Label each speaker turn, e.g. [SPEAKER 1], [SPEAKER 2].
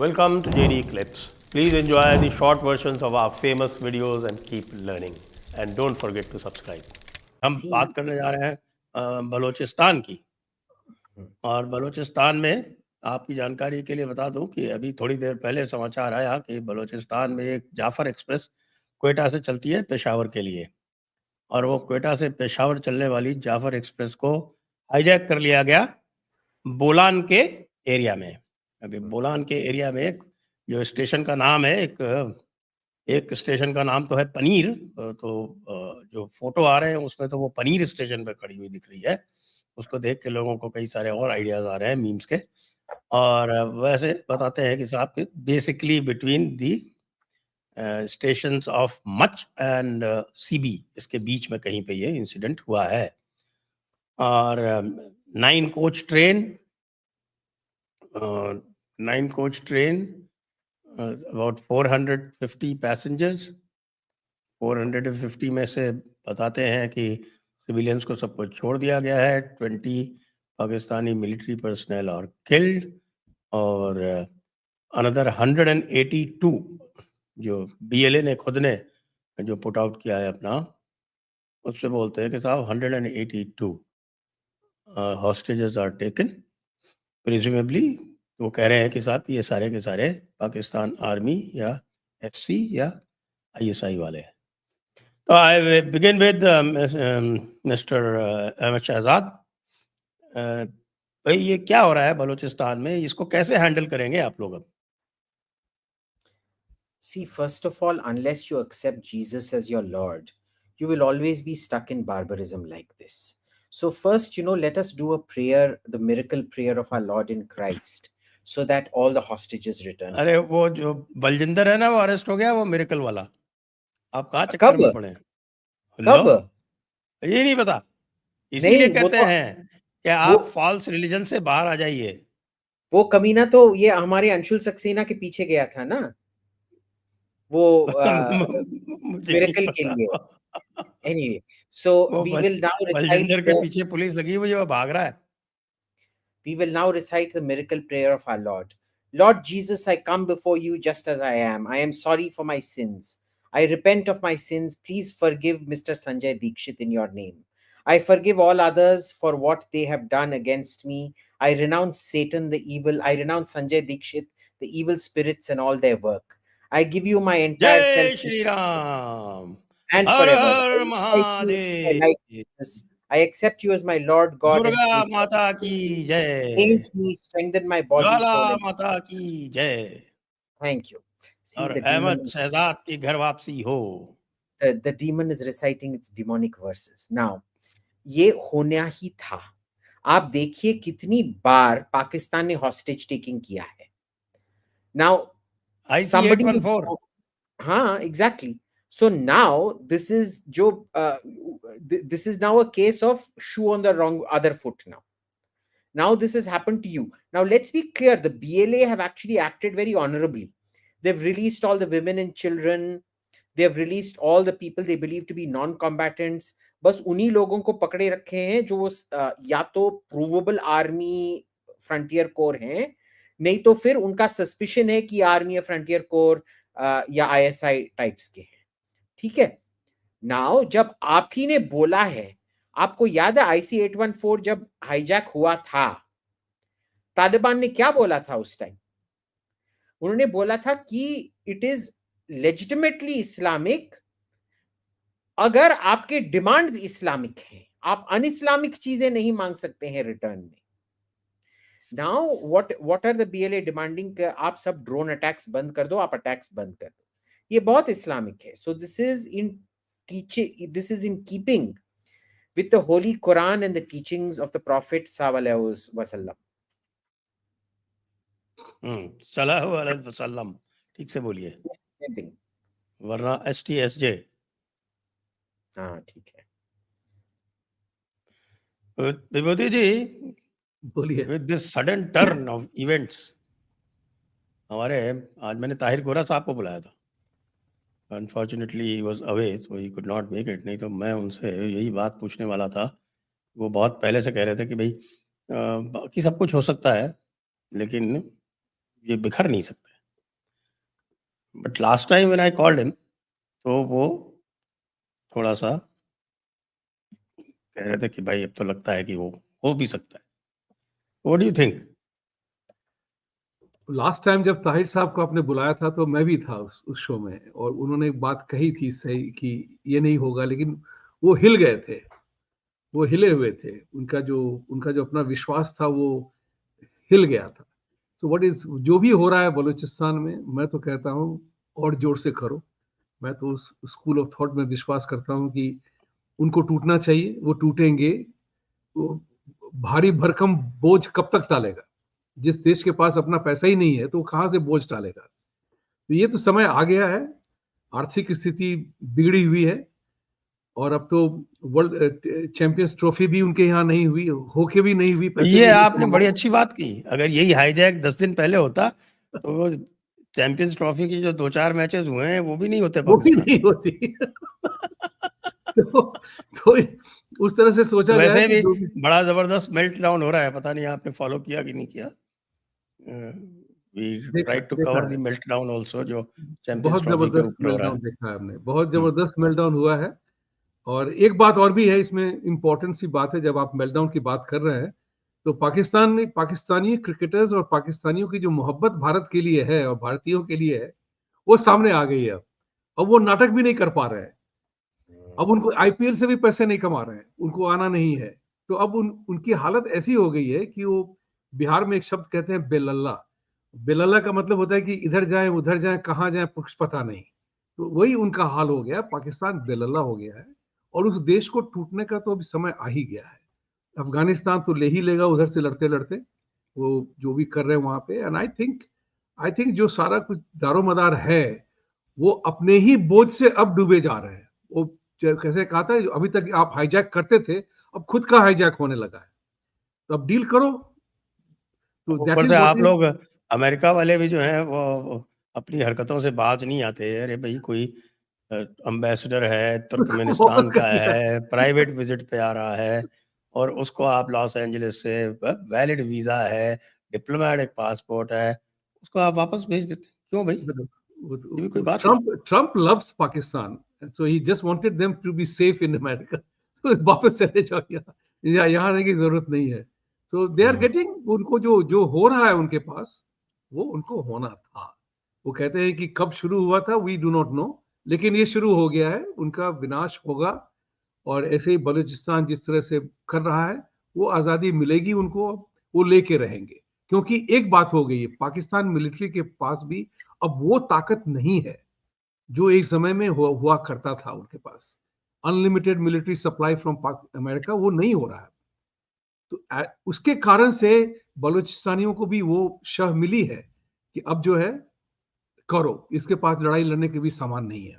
[SPEAKER 1] Welcome to JD Clips. Please enjoy the short versions of our famous videos and keep learning. And don't forget to subscribe. हम बात करने जा रहे हैं बलूचिस्तान की। और बलूचिस्तान में आपकी जानकारी के लिए बता दूं कि अभी थोड़ी देर पहले समाचार आया कि बलूचिस्तान में एक जाफर एक्सप्रेस क्वेटा से चलती है पेशावर के लिए, और वो क्वेटा से पेशावर चलने वाली जाफर एक्सप्रेस को हाईजैक कर लिया गया बोलान के एरिया में। अभी बोलान के एरिया में एक जो स्टेशन का नाम है, एक स्टेशन का नाम तो है पनीर, तो जो फोटो आ रहे हैं उसमें तो वो पनीर स्टेशन पर खड़ी हुई दिख रही है। उसको देख के लोगों को कई सारे और आइडियाज आ रहे हैं मीम्स के। और वैसे बताते हैं कि साहब कि basically between the stations of much and CB, इसके बीच में कहीं पे ये इंसिडेंट हुआ है। और 9 कोच ट्रेन अबाउट 450 पैसेंजर्स, 450 में से बताते हैं कि सिविलियंस को सबको छोड़ दिया गया है। 20 Pakistani military personnel are killed, और अनदर 182 जो बीएलए ने खुद ने जो पुट आउट किया है अपना, उससे बोलते हैं कि साहब 182 हॉस्टेजेस आर टेकन प्रिज्यूमेबली। वो कह रहे हैं कि साहब ये सारे के सारे पाकिस्तान आर्मी या एफसी या आईएसआई वाले हैं। तो I begin with mister Ahmad Shahzad. भाई ये क्या हो रहा है बलूचिस्तान में, इसको कैसे हैंडल करेंगे आप लोग अब?
[SPEAKER 2] See, first of all, unless you accept Jesus as your Lord, you will always be stuck in barbarism like this. So, first, let us do a prayer, the miracle prayer of our Lord in Christ, so that all the hostages return.
[SPEAKER 1] अरे वो जो बलजिंदर है ना, वो arrest हो गया, वो miracle वाला। आप कहाँ चक्कर
[SPEAKER 2] कब
[SPEAKER 1] में पड़े? लो,
[SPEAKER 2] कब
[SPEAKER 1] ये नहीं पता। इसीलिए
[SPEAKER 2] नहीं,
[SPEAKER 1] कहते हैं कि आप फॉल्स रिलीजन से बाहर आ जाइए।
[SPEAKER 2] वो कमीना तो ये हमारे अंशुल सक्सेना के पीछे गया था ना, वो
[SPEAKER 1] मुझे नहीं
[SPEAKER 2] मिरेकल के
[SPEAKER 1] पता।
[SPEAKER 2] लिए। Anyway, so
[SPEAKER 1] वो
[SPEAKER 2] we will now recite
[SPEAKER 1] Baljinder के पीछे पुलिस लगी हुई है, वो भाग रहा है।
[SPEAKER 2] We will now recite the miracle prayer of our Lord. Lord Jesus, I come before you just as I am. I am sorry for my sins. I repent of my sins. Please forgive Mr. Sanjay Dikshit in your name. I forgive all others for what they have done against me. I renounce Satan, the evil. I renounce Sanjay Dikshit, the evil spirits and all their work. I give you my entire
[SPEAKER 1] जय
[SPEAKER 2] self
[SPEAKER 1] Shri Ram,
[SPEAKER 2] and
[SPEAKER 1] her
[SPEAKER 2] forever.
[SPEAKER 1] Her
[SPEAKER 2] I invite you into my
[SPEAKER 1] Mahadev,
[SPEAKER 2] life, Jesus. I accept you as my Lord, God, and
[SPEAKER 1] Durga
[SPEAKER 2] Savior.
[SPEAKER 1] माता की जय,
[SPEAKER 2] Change me, strengthen my body,
[SPEAKER 1] Jwala
[SPEAKER 2] soul, and
[SPEAKER 1] माता
[SPEAKER 2] spirit.
[SPEAKER 1] की जय,
[SPEAKER 2] Thank you. See,
[SPEAKER 1] और
[SPEAKER 2] the demon
[SPEAKER 1] Ahmad Shahzad की घर वापसी हो।
[SPEAKER 2] the demon is reciting its demonic verses. Now, ये होना ही था। आप देखिए कितनी बार पाकिस्तान ने हॉस्टेज टेकिंग किया है। Now,
[SPEAKER 1] IC
[SPEAKER 2] somebody
[SPEAKER 1] 814।
[SPEAKER 2] हाँ, exactly. So now this is this is now a case of shoe on the wrong other foot now. Now this has happened to you. Now let's be clear, the BLA have actually acted very honorably. They've released all the women and children. They've released all the people they believe to be non-combatants. बस उन्हीं लोगों को पकड़े रखे हैं जो या तो प्रूवेबल आर्मी फ्रंटियर कोर हैं, नहीं तो फिर उनका सस्पिशन है कि आर्मी या फ्रंटियर कोर या आईएसआई टाइप्स के हैं। ठीक है, नाउ जब आप ही ने बोला है, आपको याद है आईसी 814 जब हाईजैक हुआ था, तालिबान ने क्या बोला था उस टाइम? उन्होंने बोला था कि इट इज लेजिटिमेटली इस्लामिक अगर आपके डिमांड्स इस्लामिक हैं, आप अनइस्लामिक चीजें नहीं मांग सकते हैं रिटर्न में। Now what are the BLA demanding? आप सब ड्रोन अटैक्स बंद कर दो, आप अटैक्स बंद कर दो। ये बहुत इस्लामिक है। So this is in keeping with the Holy Quran and the teachings of the Prophet sallallahu alaihi wasallam.
[SPEAKER 1] सल्लल्लाहु अलैहि वसल्लम, ठीक से बोलिए, वरना STSJ।
[SPEAKER 2] हाँ, ठीक है।
[SPEAKER 1] विभूति जी,
[SPEAKER 3] बोलिए।
[SPEAKER 1] With this sudden turn off events, हमारे आज मैंने ताहिर गोरा साहब को बुलाया था। Unfortunately he was away, so he could not make it. नहीं तो मैं उनसे यही बात पूछने वाला था। वो बहुत पहले से कह रहे थे कि भाई बाकी सब कुछ हो सकता है, लेकिन ये बिखर नहीं सकते। But last time when I called him, तो वो थोड़ा सा कह रहे थे कि भाई अब तो लगता है कि वो हो भी सकता है। What do you think?
[SPEAKER 3] Last time जब ताहिर साहब को आपने बुलाया था तो मैं भी था उस शो में, और उन्होंने एक बात कही थी सही कि ये नहीं होगा, लेकिन वो हिल गए थे, वो हिले हुए थे, उनका जो अपना विश्वास था वो हिल गया था। सो व्हाट इज जो भी हो रहा है बलूचिस्तान में, मैं तो कहता हूँ और जोर से करो। मैं तो उस स्कूल ऑफ थॉट में विश्वास करता हूँ कि उनको टूटना चाहिए, वो टूटेंगे। वो भारी भरकम बोझ कब तक टालेगा? जिस देश के पास अपना पैसा ही नहीं है तो वो कहाँ से बोझ टालेगा? तो ये तो समय आ गया है, आर्थिक स्थिति बिगड़ी हुई है, और अब तो वर्ल्ड चैंपियंस ट्रॉफी भी उनके यहाँ नहीं हुई, होके भी नहीं हुई, पैसे
[SPEAKER 1] ये
[SPEAKER 3] भी नहीं
[SPEAKER 1] आपने
[SPEAKER 3] कमा
[SPEAKER 1] बड़ी
[SPEAKER 3] पाए।
[SPEAKER 1] अच्छी बात की। अगर यही हाईजैक 10 दिन पहले होता तो चैंपियंस ट्रॉफी की जो 2-4 मैचेस हुए हैं वो भी नहीं होते
[SPEAKER 3] वो भी
[SPEAKER 1] पाकिस्तान
[SPEAKER 3] नहीं होती। तो उस तरह से सोचा जाए
[SPEAKER 1] वैसे
[SPEAKER 3] कि
[SPEAKER 1] भी
[SPEAKER 3] जो भी
[SPEAKER 1] बड़ा जबरदस्त मेल्ट डाउन हो रहा है, पता नहीं आपने फॉलो किया कि नहीं किया। वी ट्राई टू
[SPEAKER 3] देखा
[SPEAKER 1] कवर द
[SPEAKER 3] है,
[SPEAKER 1] मेल्ट डाउन आल्सो जो चैंपियंस
[SPEAKER 3] बहुत
[SPEAKER 1] ट्रॉफी के
[SPEAKER 3] जबरदस्त
[SPEAKER 1] ऊपर हो रहा
[SPEAKER 3] मेल्टडाउन
[SPEAKER 1] है।
[SPEAKER 3] देखा है हमने, बहुत
[SPEAKER 1] हम्म,
[SPEAKER 3] जबरदस्त मेल्टडाउन हुआ है। और एक बात और भी है इसमें, इम्पोर्टेंट सी बात है, जब आप मेल्टडाउन की बात कर रहे हैं तो पाकिस्तान में पाकिस्तानी क्रिकेटर्स और पाकिस्तानियों की जो मोहब्बत भारत के लिए है और भारतीयों के लिए है, वो सामने आ गई है। अब वो नाटक भी नहीं कर पा रहे हैं। अब उनको आईपीएल से भी पैसे नहीं कमा रहे हैं, उनको आना नहीं है। तो अब उनकी हालत ऐसी हो गई है कि वो, बिहार में एक शब्द कहते हैं बेलल्ला। बेलल्ला का मतलब होता है कि इधर जाए उधर जाए, कहाँ जाए कुछ पता नहीं। तो वही उनका हाल हो गया, पाकिस्तान बेलल्ला हो गया है। और उस देश को टूटने का तो अभी समय आ ही गया है। अफगानिस्तान तो ले ही लेगा उधर से लड़ते लड़ते, वो जो भी कर रहे हैं वहां पे। एंड आई थिंक जो सारा कुछ दारोमदार है, वो अपने ही बोझ से अब डूबे जा रहे हैं। वो कैसे कहा था, अभी तक आप हाईजैक करते थे, अब खुद का हाईजैक होने लगा है, तो अब डील करो। तो दैट
[SPEAKER 1] ऊपर
[SPEAKER 3] इज
[SPEAKER 1] से
[SPEAKER 3] व्हाट
[SPEAKER 1] आप लोग अमेरिका वाले भी जो हैं वो अपनी हरकतों से बाज नहीं आते। अरे भाई कोई एम्बेसडर है, तुर्कमेनिस्तान
[SPEAKER 3] वापस कर
[SPEAKER 1] का
[SPEAKER 3] दिया।
[SPEAKER 1] है, प्राइवेट विजिट पे आ रहा है और उसको आप लॉस एंजलिस से वैलिड वीजा है, डिप्लोमेटिक पासपोर्ट है, उसको आप वापस भेज देते हैं। क्यों भाई? ये भी कोई बात है?
[SPEAKER 3] Trump loves Pakistan, so he just wanted them to be safe in America. So वापस चले जाओ, यहाँ रहने की जरूरत नहीं है। सो दे आर गेटिंग, उनको जो जो हो रहा है उनके पास, वो उनको होना था। वो कहते हैं कि कब शुरू हुआ था, वी डू नॉट नो, लेकिन ये शुरू हो गया है, उनका विनाश होगा। और ऐसे ही बलूचिस्तान जिस तरह से कर रहा है, वो आज़ादी मिलेगी उनको, वो लेके रहेंगे। क्योंकि एक बात हो गई है, पाकिस्तान मिलिट्री के पास भी अब वो ताकत नहीं है जो एक समय में हुआ करता था उनके पास। Unlimited military supply from America वो नहीं हो रहा है। तो उसके कारण से बलूचिस्तानियों को भी वो शह मिली है कि अब जो है करो, इसके पास लड़ाई लड़ने के भी सामान नहीं है।